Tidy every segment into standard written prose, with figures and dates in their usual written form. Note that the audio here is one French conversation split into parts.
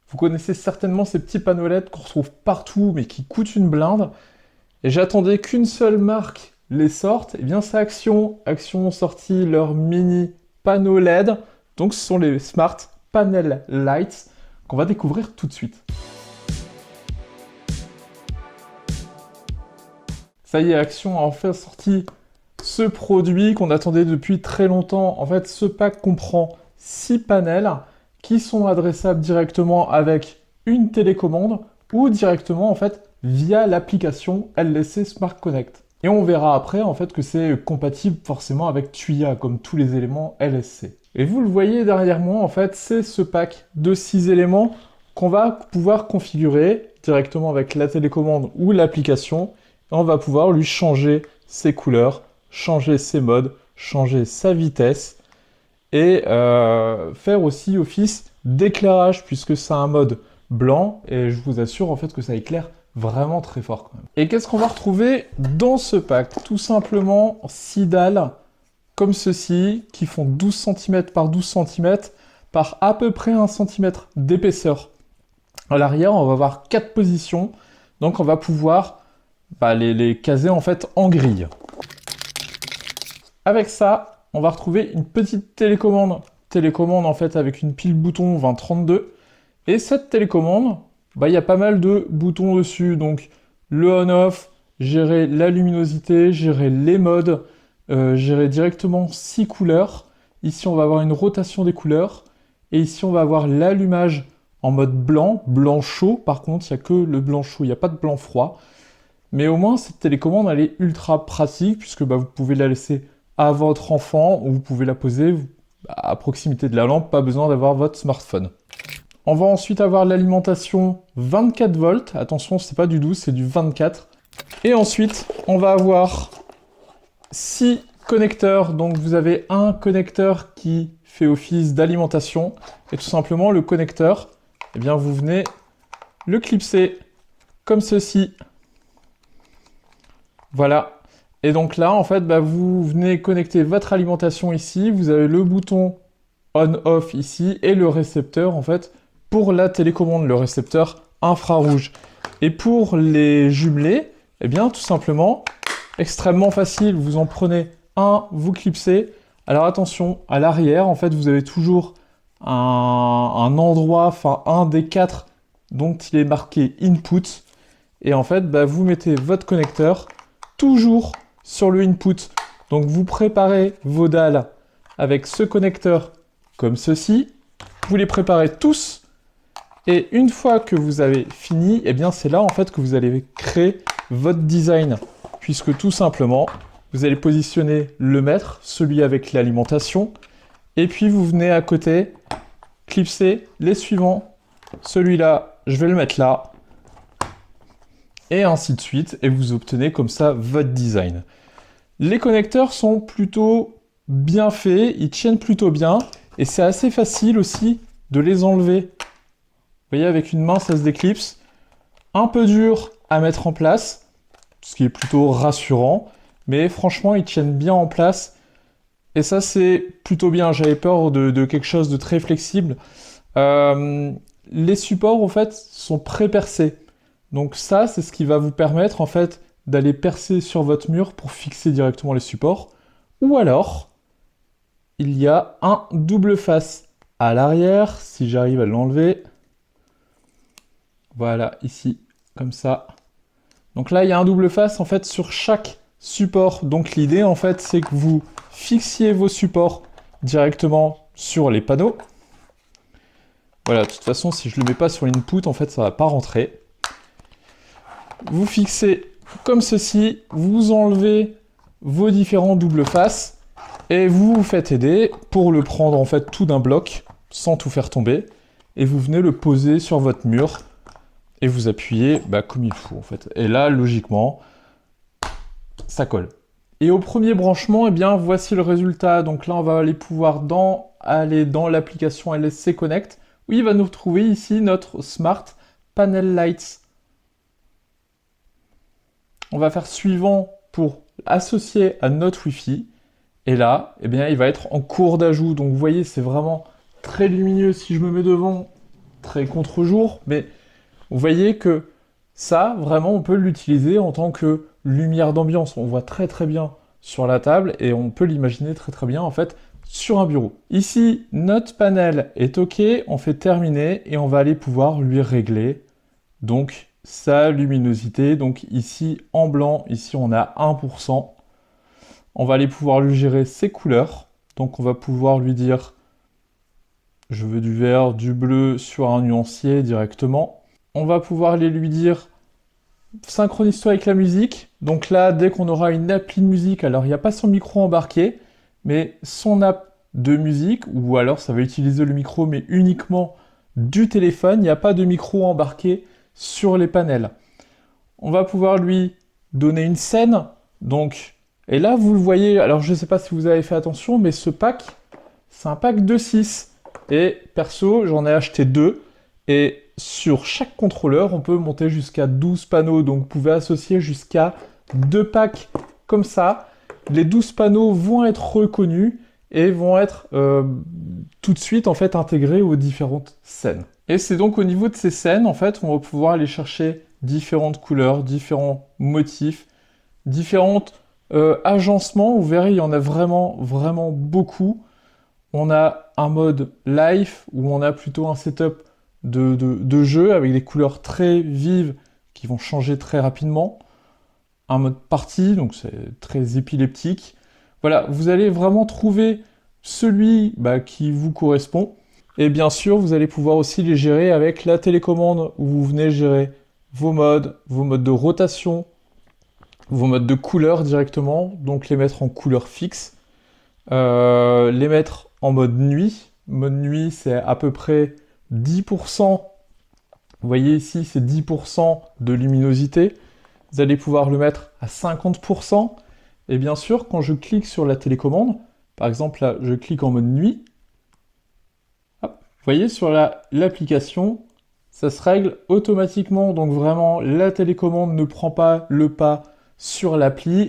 Vous connaissez certainement ces petits panneaux LED qu'on retrouve partout, mais qui coûtent une blinde. Et j'attendais qu'une seule marque les sorte. Et bien c'est Action. Action ont sorti leur mini panneau LED. Donc ce sont les Smart Panel Lights qu'on va découvrir tout de suite. Ça y est, Action a enfin sorti ce produit qu'on attendait depuis très longtemps. En fait, ce pack comprend 6 panels qui sont adressables directement avec une télécommande ou directement en fait via l'application LSC Smart Connect. Et on verra après en fait que c'est compatible forcément avec Tuya comme tous les éléments LSC. Et vous le voyez derrière moi, en fait, c'est ce pack de 6 éléments qu'on va pouvoir configurer directement avec la télécommande ou l'application. Et on va pouvoir lui changer ses couleurs, changer ses modes, changer sa vitesse et faire aussi office d'éclairage puisque c'est un mode blanc et je vous assure en fait que ça éclaire vraiment très fort quand même. Et qu'est-ce qu'on va retrouver dans ce pack? Tout simplement 6 dalles comme ceci qui font 12 cm par 12 cm par à peu près 1 cm d'épaisseur. À l'arrière, on va avoir 4 positions, donc on va pouvoir les caser en fait en grille. Avec ça, on va retrouver une petite télécommande. Télécommande en fait avec une pile bouton 2032. Et cette télécommande, il y a pas mal de boutons dessus. Donc le on-off, gérer la luminosité, gérer les modes, gérer directement 6 couleurs. Ici, on va avoir une rotation des couleurs. Et ici, on va avoir l'allumage en mode blanc, blanc chaud. Par contre, il n'y a que le blanc chaud, il n'y a pas de blanc froid. Mais au moins, cette télécommande, elle est ultra pratique puisque vous pouvez la laisser à votre enfant ou vous pouvez la poser à proximité de la lampe, pas besoin d'avoir votre smartphone. On va ensuite avoir l'alimentation 24 volts. Attention, c'est pas du 12, c'est du 24. Et ensuite, on va avoir 6 connecteurs. Donc vous avez un connecteur qui fait office d'alimentation. Et tout simplement, le connecteur, eh bien, vous venez le clipser comme ceci. Voilà. Et donc là, en fait, vous venez connecter votre alimentation ici. Vous avez le bouton on-off ici et le récepteur, en fait, pour la télécommande, le récepteur infrarouge. Et pour les jumelés, eh bien, tout simplement, extrêmement facile. Vous en prenez un, vous clipsez. Alors attention, à l'arrière, en fait, vous avez toujours un endroit, enfin, un des 4 dont il est marqué input. Et en fait, vous mettez votre connecteur toujours sur le input. Donc vous préparez vos dalles avec ce connecteur comme ceci. Vous les préparez tous. Et une fois que vous avez fini, eh bien c'est là en fait que vous allez créer votre design. Puisque tout simplement, vous allez positionner le maître, celui avec l'alimentation. Et puis vous venez à côté, clipser les suivants. Celui-là, je vais le mettre là. Et ainsi de suite. Et vous obtenez comme ça votre design. Les connecteurs sont plutôt bien faits, ils tiennent plutôt bien, et c'est assez facile aussi de les enlever. Vous voyez, avec une main, ça se déclipse. Un peu dur à mettre en place, ce qui est plutôt rassurant, mais franchement, ils tiennent bien en place. Et ça, c'est plutôt bien. J'avais peur de quelque chose de très flexible. Les supports, en fait, sont pré-percés. Donc ça, c'est ce qui va vous permettre, en fait, d'aller percer sur votre mur pour fixer directement les supports. Ou alors, il y a un double face à l'arrière, si j'arrive à l'enlever. Voilà, ici, comme ça. Donc là, il y a un double face, en fait, sur chaque support. Donc l'idée, en fait, c'est que vous fixiez vos supports directement sur les panneaux. Voilà, de toute façon, si je ne le mets pas sur l'input, en fait, ça ne va pas rentrer. Vous fixez comme ceci, vous enlevez vos différents doubles faces et vous vous faites aider pour le prendre en fait tout d'un bloc sans tout faire tomber et vous venez le poser sur votre mur et vous appuyez comme il faut en fait. Et là, logiquement, ça colle. Et au premier branchement, eh bien, voici le résultat. Donc là, on va aller pouvoir aller dans l'application LSC Connect où il va nous retrouver ici notre Smart Panel Lights. On va faire suivant pour associer à notre Wi-Fi. Et là, eh bien, il va être en cours d'ajout. Donc vous voyez, c'est vraiment très lumineux. Si je me mets devant, très contre-jour, mais vous voyez que ça, vraiment, on peut l'utiliser en tant que lumière d'ambiance. On voit très très bien sur la table et on peut l'imaginer très très bien en fait sur un bureau. Ici, notre panel est OK, on fait terminer et on va aller pouvoir lui régler donc sa luminosité. Donc ici en blanc, ici on a 1%. On va aller pouvoir lui gérer ses couleurs. Donc on va pouvoir lui dire je veux du vert, du bleu sur un nuancier directement. On va pouvoir aller lui dire synchronise-toi avec la musique. Donc là, dès qu'on aura une appli de musique, alors il n'y a pas son micro embarqué, mais son app de musique, ou alors ça va utiliser le micro, mais uniquement du téléphone. Il n'y a pas de micro embarqué sur les panels. On va pouvoir lui donner une scène. Donc, et là, vous le voyez, alors je ne sais pas si vous avez fait attention, mais ce pack, c'est un pack de 6. Et perso, j'en ai acheté 2. Et sur chaque contrôleur, on peut monter jusqu'à 12 panneaux. Donc vous pouvez associer jusqu'à 2 packs comme ça. Les 12 panneaux vont être reconnus et vont être tout de suite en fait intégrés aux différentes scènes. Et c'est donc au niveau de ces scènes, en fait, on va pouvoir aller chercher différentes couleurs, différents motifs, différentes agencements. Vous verrez, il y en a vraiment, vraiment beaucoup. On a un mode live où on a plutôt un setup de jeu avec des couleurs très vives qui vont changer très rapidement. Un mode party, donc c'est très épileptique. Voilà, vous allez vraiment trouver celui qui vous correspond. Et bien sûr, vous allez pouvoir aussi les gérer avec la télécommande où vous venez gérer vos modes de rotation, vos modes de couleur directement, donc les mettre en couleur fixe, les mettre en mode nuit. Mode nuit, c'est à peu près 10%. Vous voyez ici, c'est 10% de luminosité. Vous allez pouvoir le mettre à 50%. Et bien sûr, quand je clique sur la télécommande, par exemple là, je clique en mode nuit, hop, vous voyez sur l'application, ça se règle automatiquement. Donc vraiment, la télécommande ne prend pas le pas sur l'appli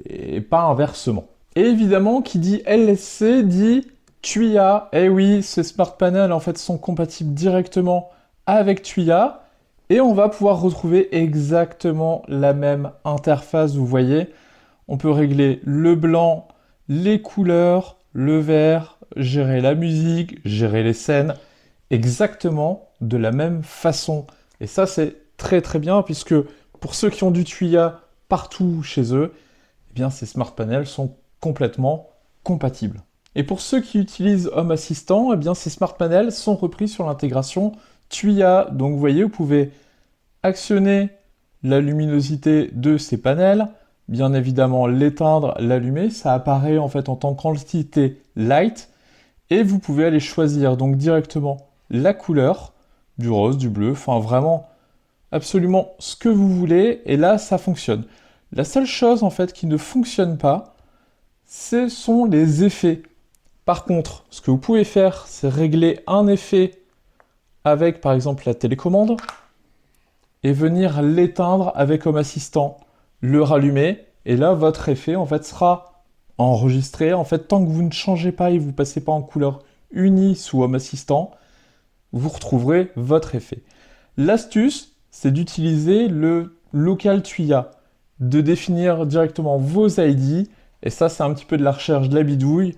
et pas inversement. Et évidemment, qui dit LSC dit Tuya. Eh oui, ces smart panels en fait sont compatibles directement avec Tuya. Et on va pouvoir retrouver exactement la même interface, vous voyez. On peut régler le blanc, les couleurs, le vert, gérer la musique, gérer les scènes, exactement de la même façon. Et ça, c'est très très bien, puisque pour ceux qui ont du Tuya partout chez eux, eh bien, ces smart panels sont complètement compatibles. Et pour ceux qui utilisent Home Assistant, eh bien, ces smart panels sont repris sur l'intégration Tuya. Donc vous voyez, vous pouvez actionner la luminosité de ces panels, bien évidemment l'éteindre, l'allumer, ça apparaît en fait en tant qu'entité light, et vous pouvez aller choisir donc directement la couleur, du rose, du bleu, enfin vraiment absolument ce que vous voulez, et là ça fonctionne. La seule chose en fait qui ne fonctionne pas, ce sont les effets. Par contre, ce que vous pouvez faire, c'est régler un effet avec par exemple la télécommande, et venir l'éteindre avec Home Assistant, le rallumer, et là votre effet en fait sera enregistré. En fait, tant que vous ne changez pas et vous passez pas en couleur unie sous Home Assistant, vous retrouverez votre effet. L'astuce, c'est d'utiliser le local Tuya, de définir directement vos ID, et ça c'est un petit peu de la recherche de la bidouille,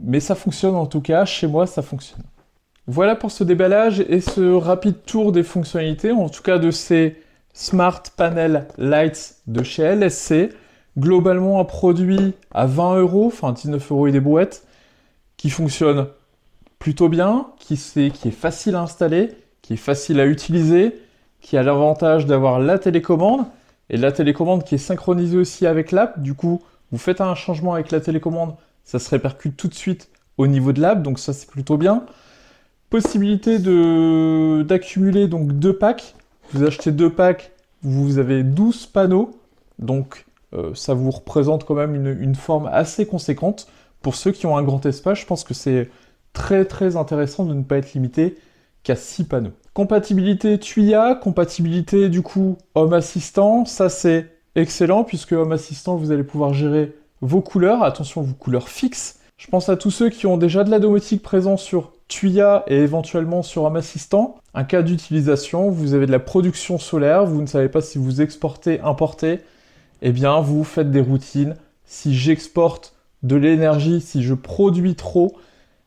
mais ça fonctionne en tout cas, chez moi ça fonctionne. Voilà pour ce déballage et ce rapide tour des fonctionnalités, en tout cas de ces Smart Panel Lights de chez LSC. Globalement un produit à 20 €, enfin 19 € et des brouettes, qui fonctionne plutôt bien, qui est facile à installer, qui est facile à utiliser, qui a l'avantage d'avoir la télécommande, et la télécommande qui est synchronisée aussi avec l'app. Du coup, vous faites un changement avec la télécommande, ça se répercute tout de suite au niveau de l'app, donc ça c'est plutôt bien. Possibilité d'accumuler donc 2 packs. Vous achetez 2 packs, vous avez 12 panneaux, donc ça vous représente quand même une forme assez conséquente. Pour ceux qui ont un grand espace, je pense que c'est très très intéressant de ne pas être limité qu'à 6 panneaux. Compatibilité Tuya, compatibilité du coup Home Assistant, ça c'est excellent puisque Home Assistant vous allez pouvoir gérer vos couleurs, attention vos couleurs fixes. Je pense à tous ceux qui ont déjà de la domotique présent sur Tuya et éventuellement sur Home Assistant. Un cas d'utilisation, vous avez de la production solaire, vous ne savez pas si vous exportez, importez, eh bien vous faites des routines. Si j'exporte de l'énergie, si je produis trop,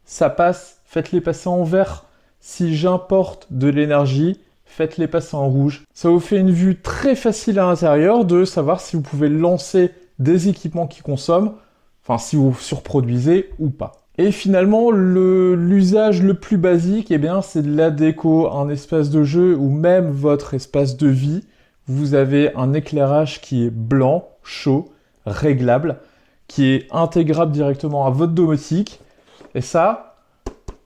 ça passe, faites-les passer en vert. Si j'importe de l'énergie, faites-les passer en rouge. Ça vous fait une vue très facile à l'intérieur de savoir si vous pouvez lancer des équipements qui consomment, enfin si vous surproduisez ou pas. Et finalement, l'usage le plus basique, eh bien, c'est de la déco, un espace de jeu ou même votre espace de vie. Vous avez un éclairage qui est blanc, chaud, réglable, qui est intégrable directement à votre domotique. Et ça,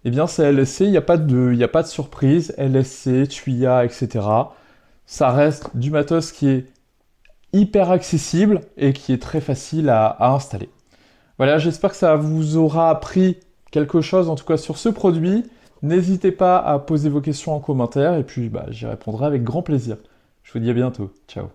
eh bien, c'est LSC, il n'y a pas de surprise. LSC, Tuya, etc. Ça reste du matos qui est hyper accessible et qui est très facile à installer. Voilà, j'espère que ça vous aura appris quelque chose, en tout cas sur ce produit. N'hésitez pas à poser vos questions en commentaire et puis j'y répondrai avec grand plaisir. Je vous dis à bientôt. Ciao.